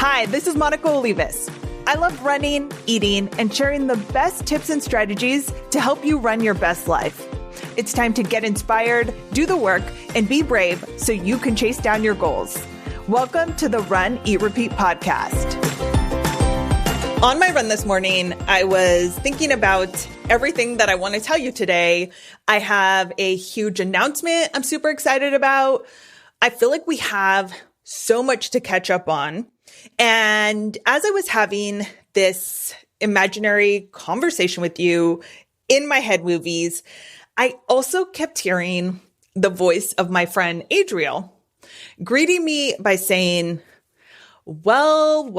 Hi, this is Monica Olivas. I love running, eating, and sharing the best tips and strategies to help you run your best life. It's time to get inspired, do the work, and be brave so you can chase down your goals. Welcome to the Run, Eat, Repeat podcast. On my run this morning, I was thinking about everything that I want to tell you today. I have a huge announcement I'm super excited about. I feel like we have so much to catch up on. And as I was having this imaginary conversation with you in my head movies, I also kept hearing the voice of my friend Adriel greeting me by saying, well,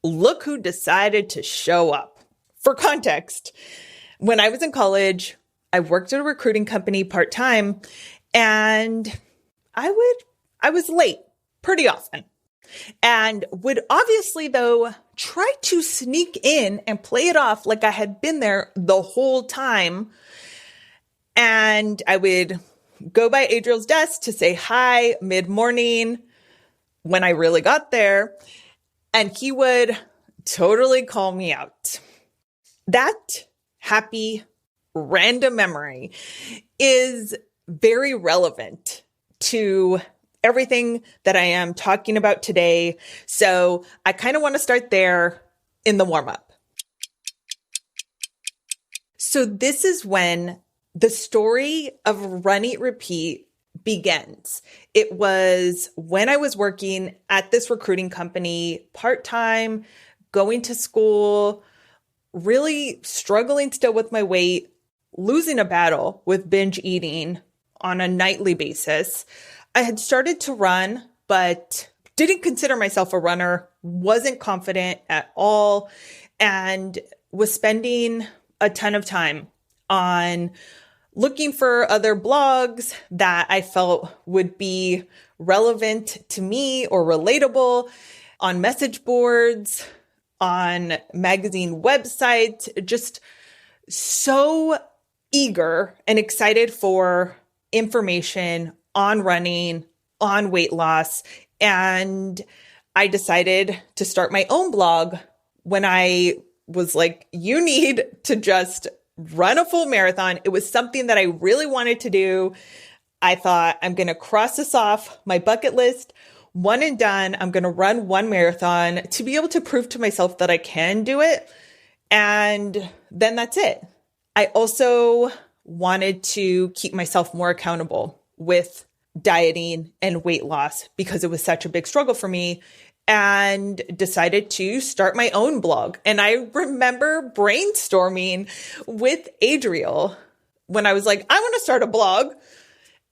look who decided to show up. For context, when I was in college, I worked at a recruiting company part-time, and I was late pretty often. And would obviously, though, try to sneak in and play it off like I had been there the whole time. And I would go by Adriel's desk to say hi mid-morning when I really got there, and he would totally call me out. That happy random memory is very relevant to everything that I am talking about today. So I kind of want to start there in the warm-up. So this is when the story of Run, Eat, Repeat begins. It was when I was working at this recruiting company part-time, going to school, really struggling still with my weight, losing a battle with binge eating on a nightly basis. I had started to run, but didn't consider myself a runner, wasn't confident at all, and was spending a ton of time on looking for other blogs that I felt would be relevant to me or relatable, on message boards, on magazine websites, just so eager and excited for information on running, on weight loss. And I decided to start my own blog when I was like, you need to just run a full marathon. It was something that I really wanted to do. I thought, I'm going to cross this off my bucket list, one and done. I'm going to run one marathon to be able to prove to myself that I can do it. And then that's it. I also wanted to keep myself more accountable with dieting and weight loss because it was such a big struggle for me, and decided to start my own blog. And I remember brainstorming with Adriel when I was like, I want to start a blog.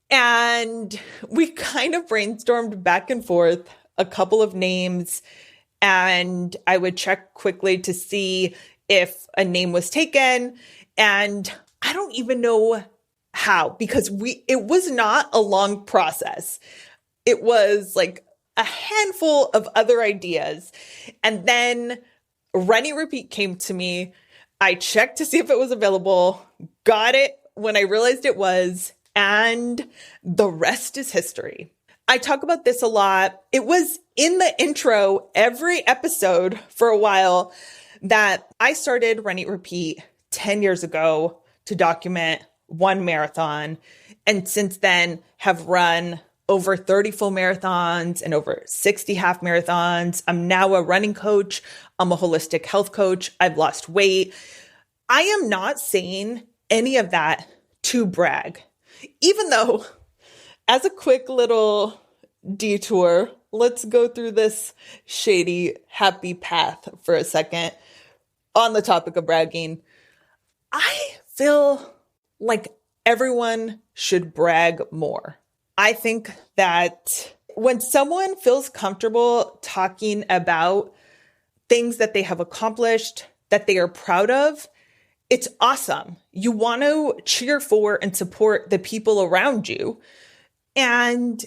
And we kind of brainstormed back and forth a couple of names, and I would check quickly to see if a name was taken. And I don't even know how, because it was not a long process. It was like a handful of other ideas. And then Run, Eat, Repeat came to me. I checked to see if it was available, got it when I realized it was, and the rest is history. I talk about this a lot. It was in the intro every episode for a while that I started Run, Eat, Repeat 10 years ago to document one marathon. And since then have run over 30 full marathons and over 60 half marathons. I'm now a running coach. I'm a holistic health coach. I've lost weight. I am not saying any of that to brag, even though, as a quick little detour, let's go through this shady, happy path for a second on the topic of bragging. I feel like everyone should brag more. I think that when someone feels comfortable talking about things that they have accomplished, that they are proud of, it's awesome. You want to cheer for and support the people around you. And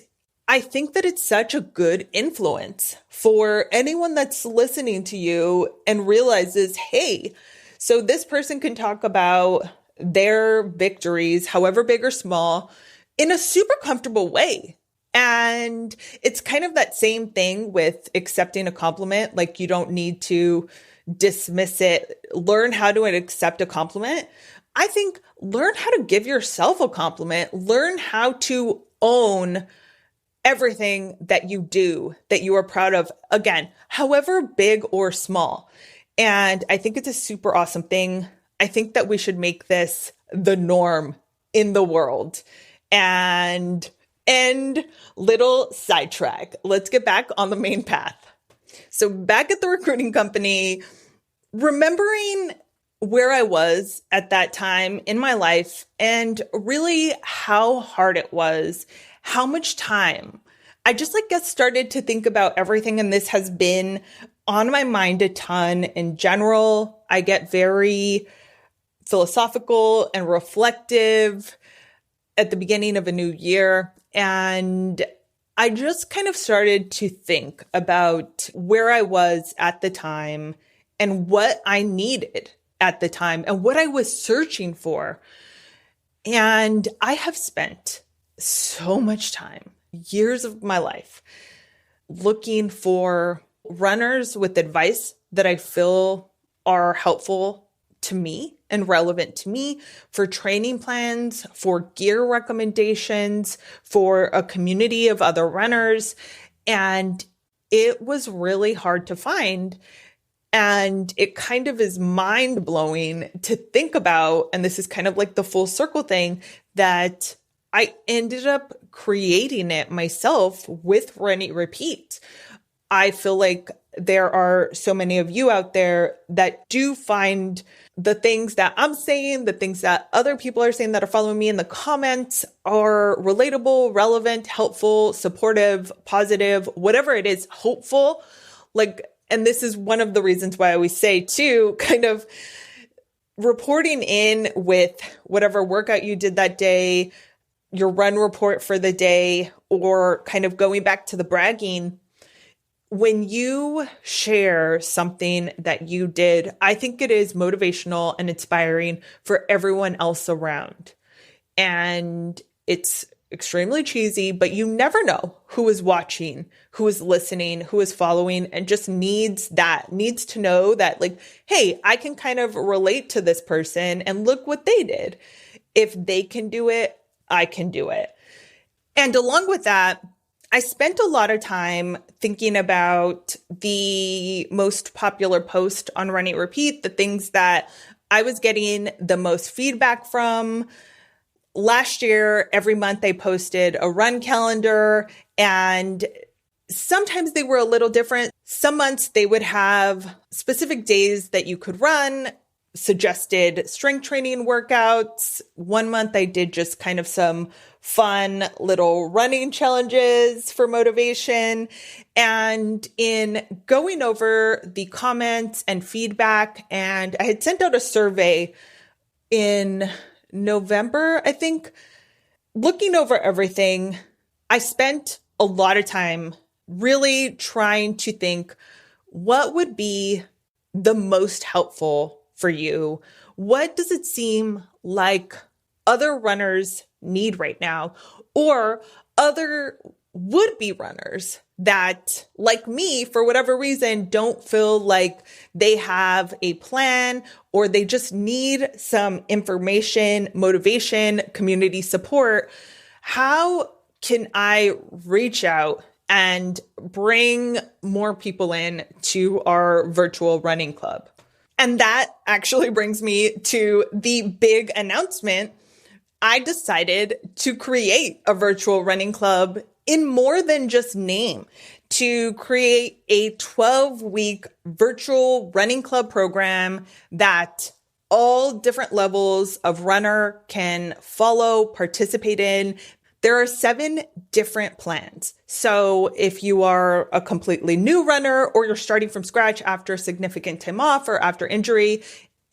I think that it's such a good influence for anyone that's listening to you and realizes, hey, so this person can talk about their victories, however big or small, in a super comfortable way. And it's kind of that same thing with accepting a compliment. Like, you don't need to dismiss it. Learn how to accept a compliment. I think learn how to give yourself a compliment. Learn how to own everything that you do that you are proud of. Again, however big or small. And I think it's a super awesome thing. I think that we should make this the norm in the world. And little sidetrack. Let's get back on the main path. So back at the recruiting company, remembering where I was at that time in my life and really how hard it was, how much time. I just get started to think about everything. And this has been on my mind a ton. In general, I get very philosophical and reflective at the beginning of a new year. And I just kind of started to think about where I was at the time and what I needed at the time and what I was searching for. And I have spent so much time, years of my life, looking for runners with advice that I feel are helpful to me and relevant to me, for training plans, for gear recommendations, for a community of other runners. And it was really hard to find. And it kind of is mind blowing to think about. And this is kind of like the full circle thing, that I ended up creating it myself with Run Eat Repeat. I feel like there are so many of you out there that do find the things that I'm saying, the things that other people are saying that are following me in the comments are relatable, relevant, helpful, supportive, positive, whatever it is, hopeful. And this is one of the reasons why I always say too, kind of reporting in with whatever workout you did that day, your run report for the day, or kind of going back to the bragging. When you share something that you did, I think it is motivational and inspiring for everyone else around. And it's extremely cheesy, but you never know who is watching, who is listening, who is following, and just needs to know that, hey, I can kind of relate to this person and look what they did. If they can do it, I can do it. And along with that, I spent a lot of time thinking about the most popular post on Run Eat Repeat, the things that I was getting the most feedback from. Last year, every month I posted a run calendar, and sometimes they were a little different. Some months they would have specific days that you could run, suggested strength training workouts. One month I did just kind of some fun little running challenges for motivation. And in going over the comments and feedback, and I had sent out a survey in November, I think, looking over everything, I spent a lot of time really trying to think, what would be the most helpful for you? What does it seem like other runners need right now, or other would-be runners that, like me, for whatever reason, don't feel like they have a plan, or they just need some information, motivation, community support? How can I reach out and bring more people in to our virtual running club? And that actually brings me to the big announcement. I decided to create a virtual running club in more than just name, to create a 12-week virtual running club program that all different levels of runner can follow, participate in. There are 7 different plans. So if you are a completely new runner, or you're starting from scratch after significant time off or after injury,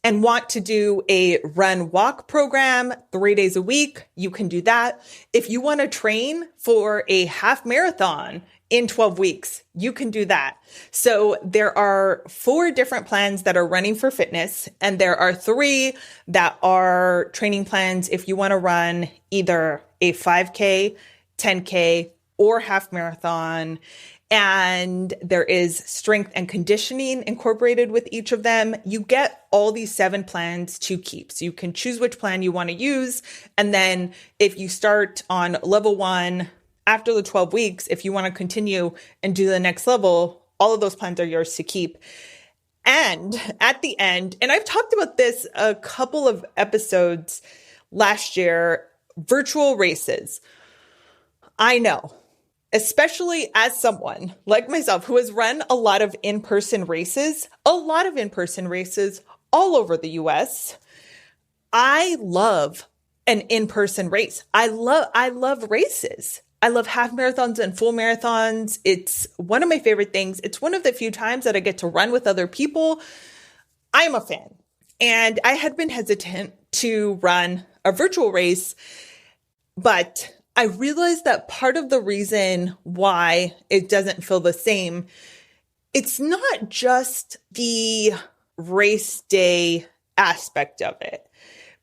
and want to do a run walk program 3 days a week, you can do that. If you want to train for a half marathon in 12 weeks, you can do that. So there are 4 different plans that are running for fitness, and there are 3 that are training plans if you want to run either a 5K, 10K, or half marathon. And there is strength and conditioning incorporated with each of them. You get all these 7 plans to keep. So you can choose which plan you want to use. And then if you start on level 1, after the 12 weeks, if you want to continue and do the next level, all of those plans are yours to keep. And at the end, and I've talked about this a couple of episodes last year, virtual races. I know, especially as someone like myself who has run a lot of in-person races all over the US. I love an in-person race. I love races. I love half marathons and full marathons. It's one of my favorite things. It's one of the few times that I get to run with other people. I'm a fan. And I had been hesitant to run a virtual race, but I realized that part of the reason why it doesn't feel the same, it's not just the race day aspect of it,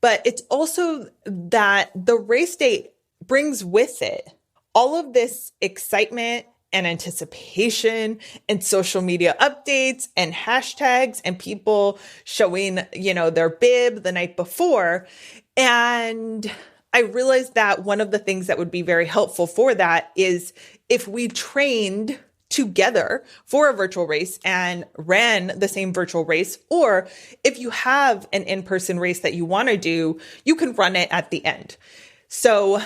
but it's also that the race day brings with it all of this excitement and anticipation and social media updates and hashtags and people showing, their bib the night before. And I realized that one of the things that would be very helpful for that is if we trained together for a virtual race and ran the same virtual race, or if you have an in-person race that you want to do, you can run it at the end. So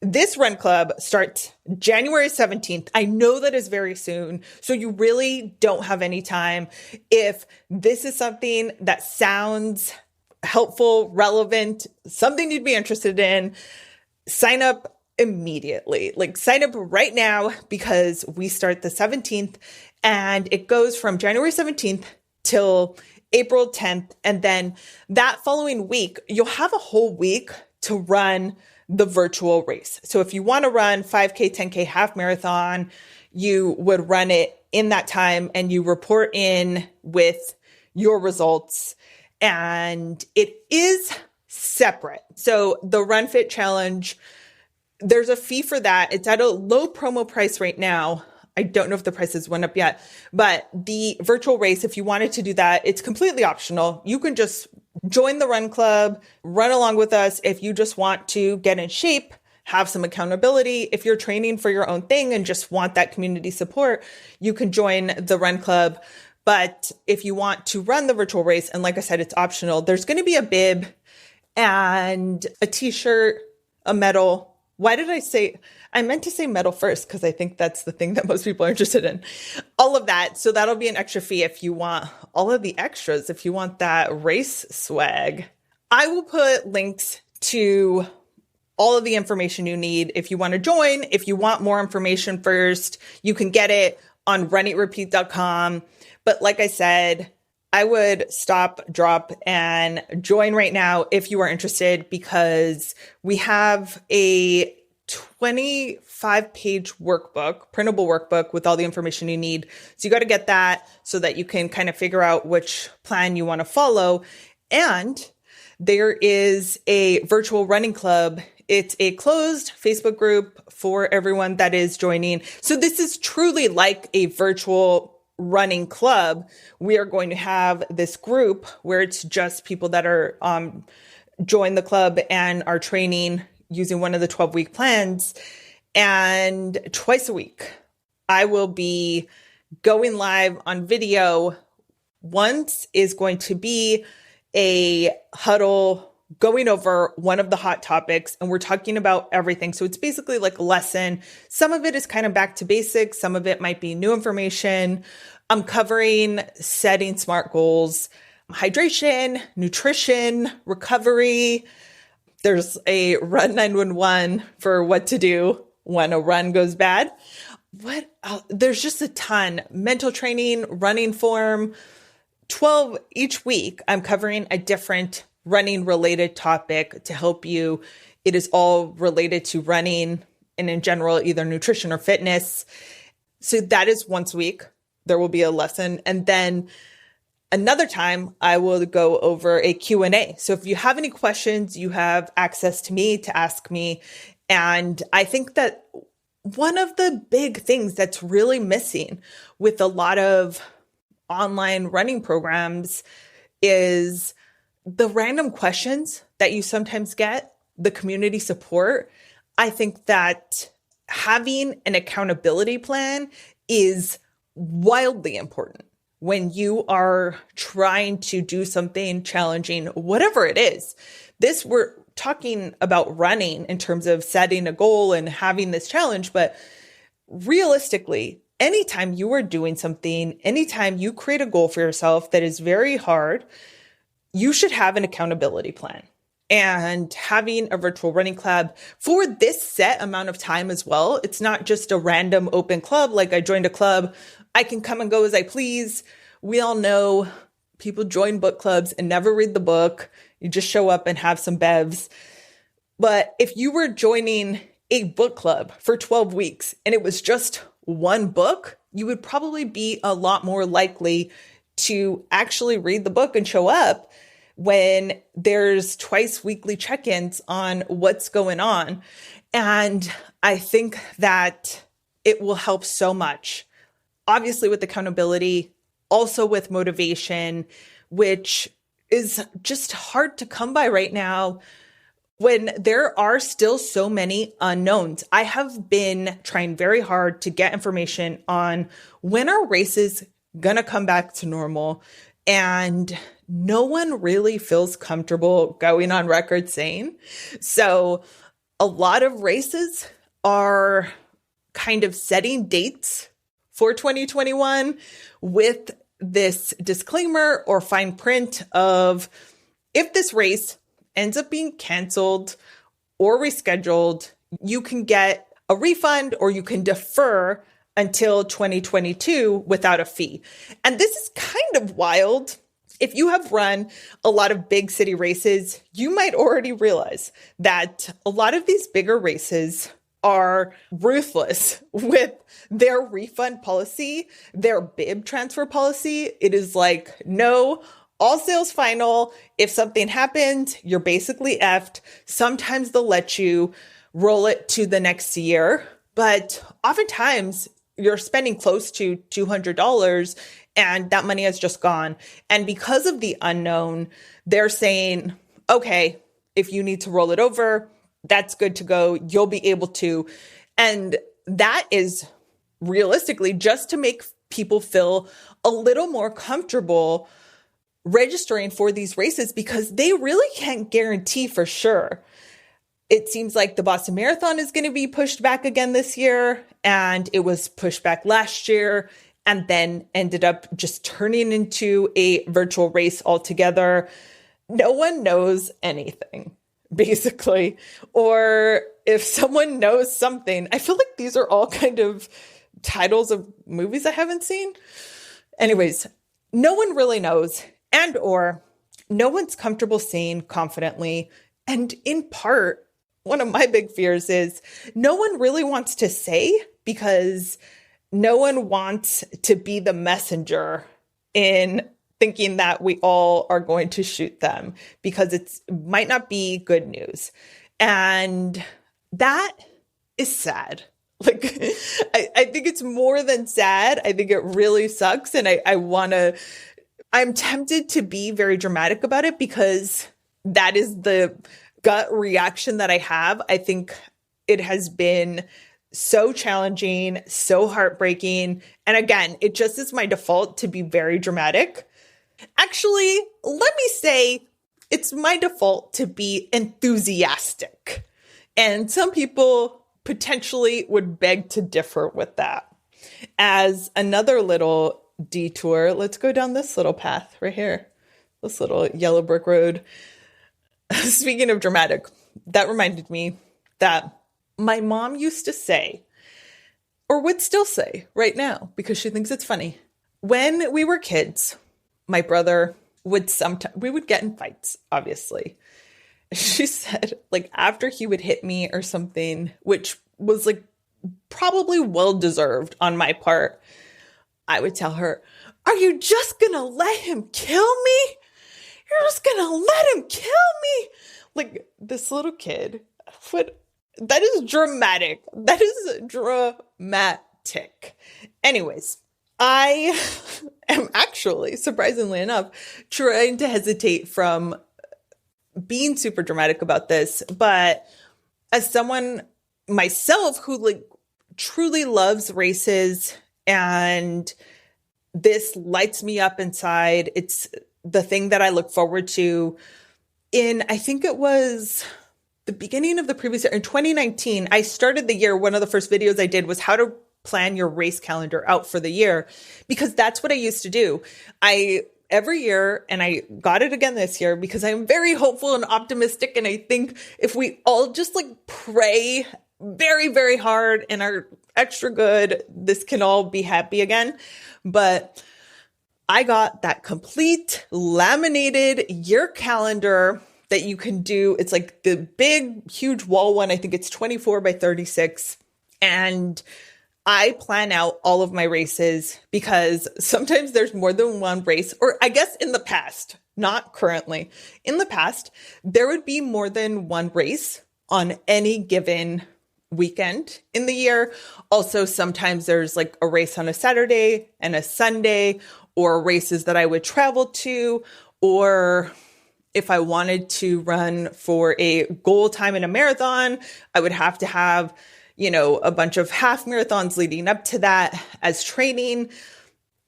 this run club starts January 17th. I know that is very soon, so you really don't have any time. If this is something that sounds helpful, relevant, something you'd be interested in, sign up immediately. Sign up right now because we start the 17th and it goes from January 17th till April 10th. And then that following week, you'll have a whole week to run the virtual race. So if you want to run 5K, 10K, half marathon, you would run it in that time and you report in with your results. And it is separate. So the Run Fit Challenge, there's a fee for that. It's at a low promo price right now. I don't know if the prices went up yet, but the virtual race, if you wanted to do that, it's completely optional. You can just join the run club, run along with us. If you just want to get in shape, have some accountability. If you're training for your own thing and just want that community support, you can join the run club. But if you want to run the virtual race, and like I said, it's optional, there's going to be a bib and a t-shirt, a medal. Why did I meant to say medal first because I think that's the thing that most people are interested in. All of that. So that'll be an extra fee if you want all of the extras, if you want that race swag. I will put links to all of the information you need if you want to join. If you want more information first, you can get it on runeatrepeat.com. But like I said, I would stop, drop, and join right now if you are interested because we have a 25-page workbook, printable workbook with all the information you need. So you got to get that so that you can kind of figure out which plan you want to follow. And there is a virtual running club. It's a closed Facebook group for everyone that is joining. So this is truly like a virtual running club. We are going to have this group where it's just people that are join the club and are training using one of the 12-week plans. And twice a week, I will be going live on video. Once is going to be a huddle going over one of the hot topics, and we're talking about everything. So it's basically like a lesson. Some of it is kind of back to basics. Some of it might be new information. I'm covering setting SMART goals, hydration, nutrition, recovery. There's a Run 911 for what to do when a run goes bad. There's just a ton. Mental training, running form, 12 each week. I'm covering a different running related topic to help you. It is all related to running and in general, either nutrition or fitness. So that is once a week. There will be a lesson. And then another time I will go over a Q&A. So if you have any questions, you have access to me to ask me. And I think that one of the big things that's really missing with a lot of online running programs is the random questions that you sometimes get, the community support. I think that having an accountability plan is wildly important when you are trying to do something challenging, whatever it is. We're talking about running in terms of setting a goal and having this challenge, but realistically, anytime you are doing something, anytime you create a goal for yourself that is very hard, you should have an accountability plan. And having a virtual running club for this set amount of time as well. It's not just a random open club. Like I joined a club, I can come and go as I please. We all know people join book clubs and never read the book. You just show up and have some bevs. But if you were joining a book club for 12 weeks and it was just one book, you would probably be a lot more likely to actually read the book and show up when there's twice weekly check-ins on what's going on. And I think that it will help so much, obviously with accountability, also with motivation, which is just hard to come by right now when there are still so many unknowns. I have been trying very hard to get information on when are races going to come back to normal, and no one really feels comfortable going on record saying. So a lot of races are kind of setting dates for 2021 with this disclaimer or fine print of if this race ends up being canceled or rescheduled, you can get a refund or you can defer until 2022 without a fee. And this is kind of wild. If you have run a lot of big city races, you might already realize that a lot of these bigger races are ruthless with their refund policy, their bib transfer policy. It is like, no, all sales final. If something happened, you're basically effed. Sometimes they'll let you roll it to the next year, but oftentimes you're spending close to $200 and that money has just gone. And because of the unknown, they're saying, okay, if you need to roll it over, that's good to go. You'll be able to. And that is realistically just to make people feel a little more comfortable registering for these races, because they really can't guarantee for sure. It seems like the Boston Marathon is going to be pushed back again this year, and it was pushed back last year and then ended up just turning into a virtual race altogether. No one knows anything, basically. Or if someone knows something, I feel like these are all kind of titles of movies I haven't seen. Anyways, no one really knows, and or no one's comfortable saying confidently. And in part, one of my big fears is no one really wants to say, because no one wants to be the messenger in thinking that we all are going to shoot them, because it might not be good news. And that is sad. Like, I think it's more than sad. I think it really sucks. And I'm tempted to be very dramatic about it, because that is the gut reaction that I have. I think it has been so challenging, so heartbreaking. And again, it just is my default to be very dramatic. Actually, let me say it's my default to be enthusiastic. And some people potentially would beg to differ with that. As another little detour, let's go down this little path right here, this little yellow brick road. Speaking of dramatic, that reminded me that my mom used to say, or would still say right now, because she thinks it's funny. When we were kids, my brother would we would get in fights, obviously. She said, like, after he would hit me or something, which was like probably well-deserved on my part, I would tell her, are you just gonna let him kill me? You're just gonna let him kill me? Like, this little kid would That is dramatic. That is dramatic. Anyways, I am actually, surprisingly enough, trying to hesitate from being super dramatic about this. But as someone myself who like truly loves races and this lights me up inside, it's the thing that I look forward to. I think it was the beginning of the previous year, in 2019, I started the year. One of the first videos I did was how to plan your race calendar out for the year, because that's what I used to do. Every year, and I got it again this year because I'm very hopeful and optimistic. And I think if we all just like pray very, very hard and are extra good, this can all be happy again. But I got that complete laminated year calendar that you can do. It's like the big, huge wall one. I think it's 24 by 36. And I plan out all of my races because sometimes there's more than one race, or I guess in the past, not currently. In the past, there would be more than one race on any given weekend in the year. Also, sometimes there's like a race on a Saturday and a Sunday, or races that I would travel to, or if I wanted to run for a goal time in a marathon, I would have to have, a bunch of half marathons leading up to that as training.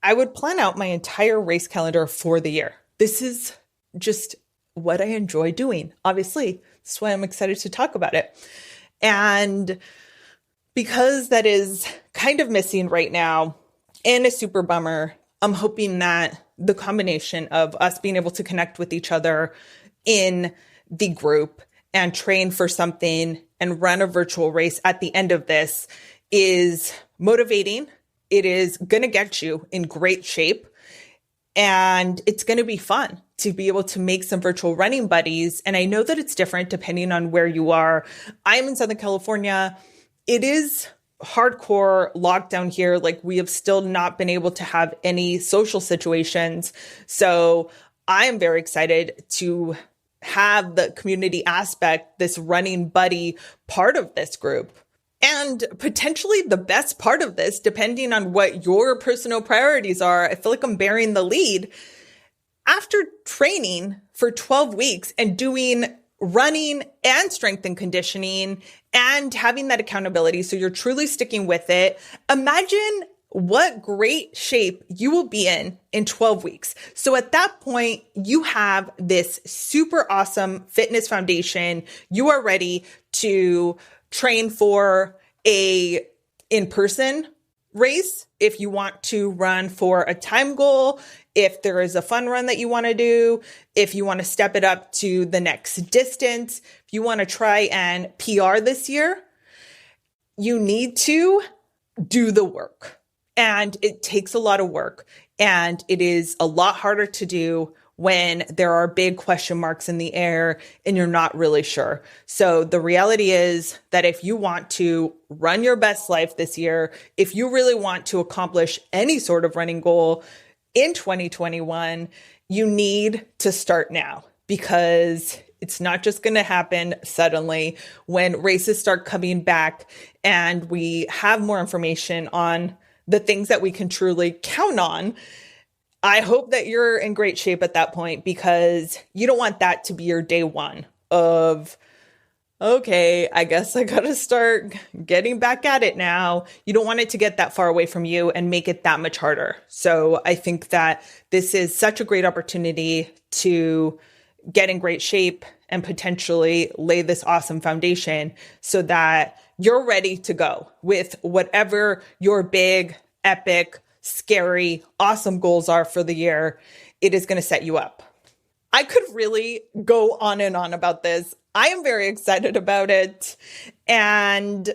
I would plan out my entire race calendar for the year. This is just what I enjoy doing. Obviously, that's why I'm excited to talk about it. And because that is kind of missing right now and a super bummer, I'm hoping that the combination of us being able to connect with each other in the group and train for something and run a virtual race at the end of this is motivating. It is going to get you in great shape. And it's going to be fun to be able to make some virtual running buddies. And I know that it's different depending on where you are. I'm in Southern California. It is hardcore lockdown here. Like, we have still not been able to have any social situations. So I am very excited to have the community aspect, this running buddy part of this group. And potentially the best part of this, depending on what your personal priorities are, I feel like I'm bearing the lead. After training for 12 weeks and doing running and strength and conditioning and having that accountability, so you're truly sticking with it, imagine what great shape you will be in 12 weeks. So at that point, you have this super awesome fitness foundation. You are ready to train for a in-person race. If you want to run for a time goal, if there is a fun run that you want to do, if you want to step it up to the next distance, if you want to try and PR this year, you need to do the work. And it takes a lot of work, and it is a lot harder to do when there are big question marks in the air and you're not really sure. So the reality is that if you want to run your best life this year, if you really want to accomplish any sort of running goal in 2021, you need to start now, because it's not just going to happen suddenly. When races start coming back and we have more information on the things that we can truly count on, I hope that you're in great shape at that point, because you don't want that to be your day one of, okay, I guess I got to start getting back at it now. You don't want it to get that far away from you and make it that much harder. So I think that this is such a great opportunity to get in great shape and potentially lay this awesome foundation so that you're ready to go with whatever your big, epic, scary, awesome goals are for the year. It is going to set you up. I could really go on and on about this. I am very excited about it. And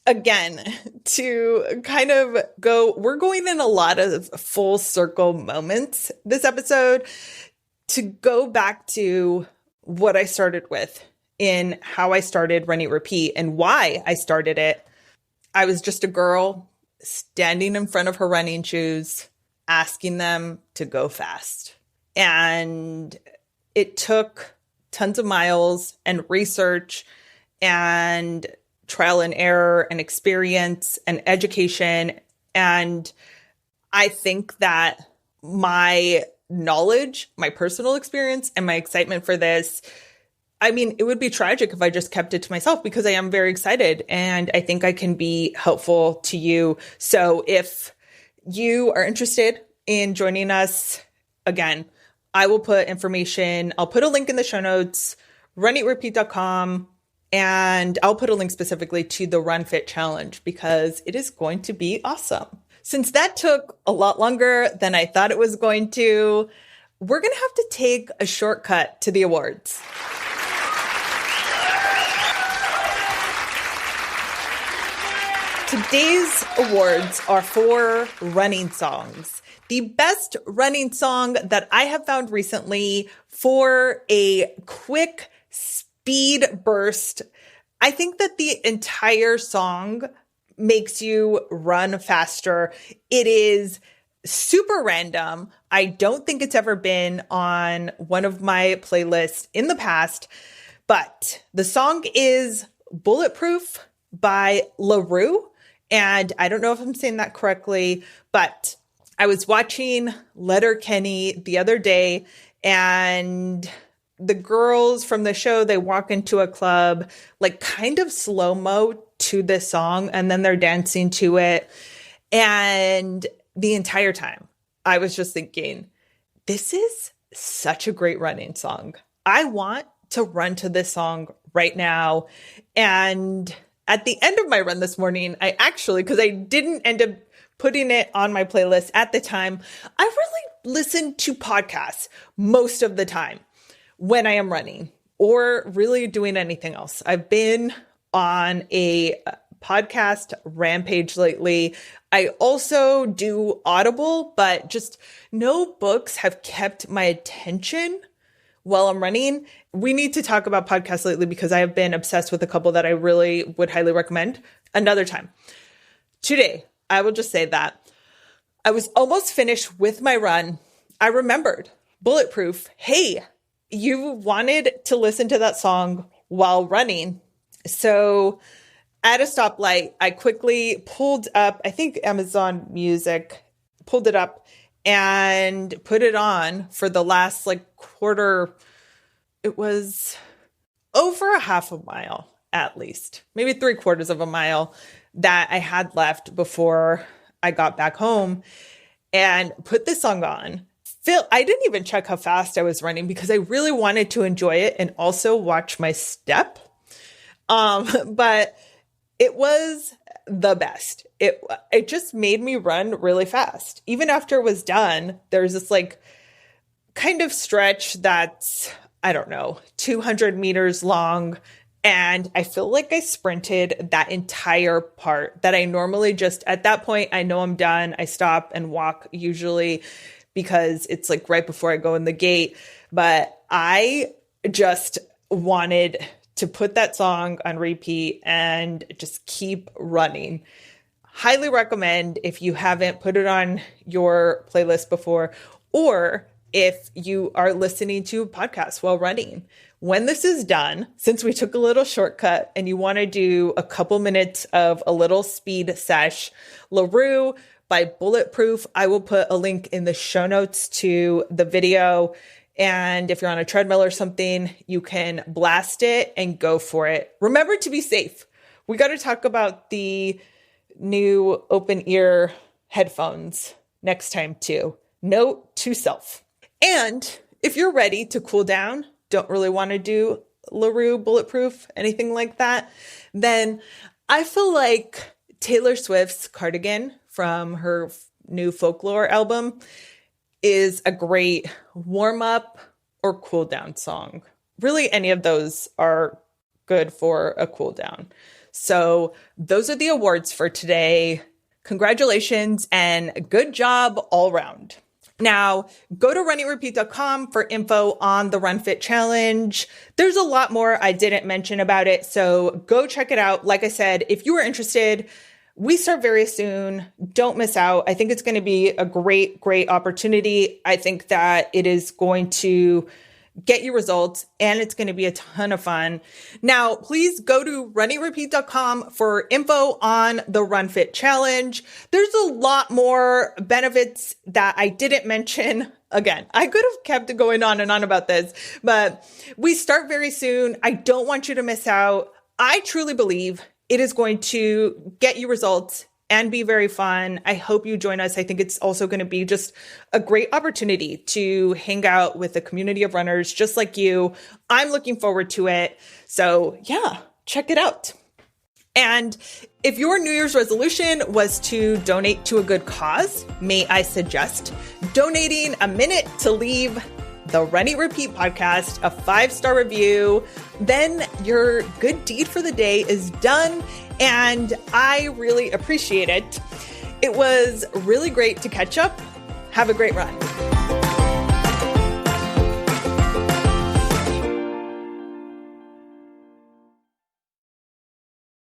again, to kind of we're going in a lot of full circle moments this episode, to go back to what I started with in how I started Run Eat Repeat and why I started it. I was just a girl standing in front of her running shoes, asking them to go fast. And it took tons of miles and research and trial and error and experience and education. And I think that my knowledge, my personal experience, and my excitement for this, I mean, it would be tragic if I just kept it to myself because I am very excited and I think I can be helpful to you. So if you are interested in joining us, again, I will put information. I'll put a link in the show notes, runeatrepeat.com, and I'll put a link specifically to the Run Fit Challenge because it is going to be awesome. Since that took a lot longer than I thought it was going to, we're going to have to take a shortcut to the awards. Today's awards are for running songs. The best running song that I have found recently for a quick speed burst. I think that the entire song makes you run faster. It is super random. I don't think it's ever been on one of my playlists in the past, but the song is Bulletproof by LaRue. And I don't know if I'm saying that correctly, but I was watching Letterkenny the other day, and the girls from the show, they walk into a club, like kind of slow-mo to this song, and then they're dancing to it. And the entire time, I was just thinking, this is such a great running song. I want to run to this song right now. And at the end of my run this morning, I actually, because I didn't end up putting it on my playlist at the time, I really listen to podcasts most of the time when I am running or really doing anything else. I've been on a podcast rampage lately. I also do Audible, but just no books have kept my attention while I'm running. We need to talk about podcasts lately because I have been obsessed with a couple that I really would highly recommend another time. Today, I will just say that I was almost finished with my run. I remembered Bulletproof. Hey, you wanted to listen to that song while running. So at a stoplight, I quickly pulled up, I think Amazon Music, pulled it up and put it on for the last quarter. It was over a half a mile, at least, maybe 3/4 of a mile that I had left before I got back home, and put this song on. I didn't even check how fast I was running because I really wanted to enjoy it and also watch my step. But it was the best. It just made me run really fast. Even after it was done, there's this kind of stretch that's, I don't know, 200 meters long. And I feel like I sprinted that entire part that I normally just, at that point, I know I'm done. I stop and walk usually because it's right before I go in the gate. But I just wanted to put that song on repeat and just keep running. Highly recommend if you haven't put it on your playlist before, or if you are listening to a podcast while running. When this is done, since we took a little shortcut and you want to do a couple minutes of a little speed sesh, LaRue by Bulletproof, I will put a link in the show notes to the video. And if you're on a treadmill or something, you can blast it and go for it. Remember to be safe. We got to talk about the new open ear headphones next time too. Note to self. And if you're ready to cool down, don't really want to do LaRue Bulletproof, anything like that, then I feel like Taylor Swift's Cardigan from her new Folklore album is a great warm-up or cool-down song. Really, any of those are good for a cool-down. So those are the awards for today. Congratulations and good job all around. Now, go to runeatrepeat.com for info on the Run Fit Challenge. There's a lot more I didn't mention about it, so go check it out. Like I said, if you are interested, we start very soon. Don't miss out. I think it's going to be a great, great opportunity. I think that it is going to get you results, and it's going to be a ton of fun. Now, please go to runeatrepeat.com for info on the Run Fit Challenge. There's a lot more benefits that I didn't mention. Again, I could have kept going on and on about this, but we start very soon. I don't want you to miss out. I truly believe it is going to get you results and be very fun. I hope you join us. I think it's also going to be just a great opportunity to hang out with a community of runners just like you. I'm looking forward to it. So yeah, check it out. And if your New Year's resolution was to donate to a good cause, may I suggest donating a minute to leave the Run Eat Repeat podcast a 5-star review. Then your good deed for the day is done, and I really appreciate it. It was really great to catch up. Have a great run.